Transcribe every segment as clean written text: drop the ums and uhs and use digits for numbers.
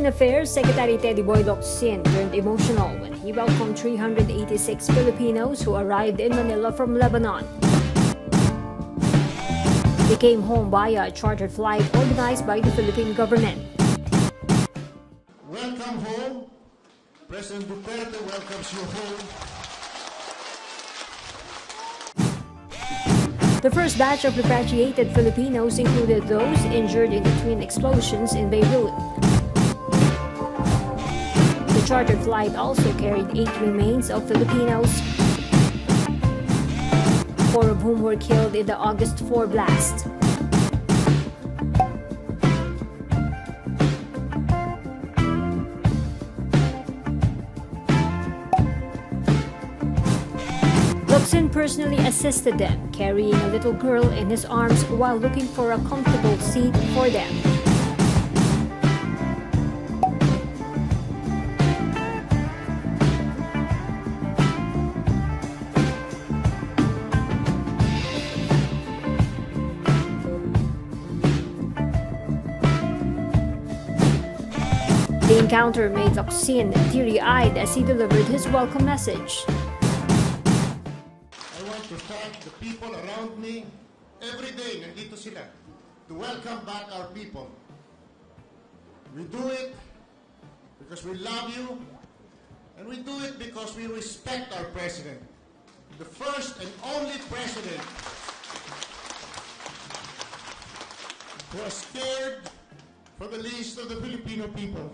Foreign Affairs Secretary Teddyboy Locsin turned emotional when he welcomed 386 Filipinos who arrived in Manila from Lebanon. They came home via a chartered flight organized by the Philippine government. Welcome home. President Duterte welcomes you home. The first batch of repatriated Filipinos included those injured in the twin explosions in Beirut. The chartered flight also carried 8 remains of Filipinos, 4 of whom were killed in the August 4 blast. Locsin personally assisted them, carrying a little girl in his arms while looking for a comfortable seat for them. The encounter made Locsin teary-eyed as he delivered his welcome message. To thank the people around me. Every day, nandito sila to welcome back our people. We do it because we love you, and we do it because we respect our president, the first and only president who has cared for the least of the Filipino people.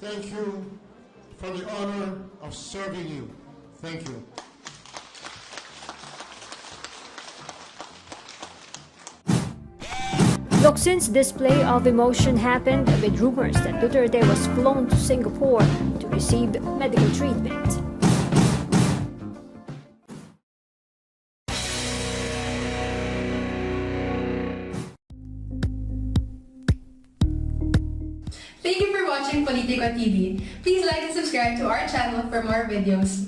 Thank you for the honor of serving you. Thank you. Locsin's display of emotion happened amid rumors that Duterte was flown to Singapore to receive medical treatment. Thank you for watching Politico TV. Please like and subscribe to our channel for more videos.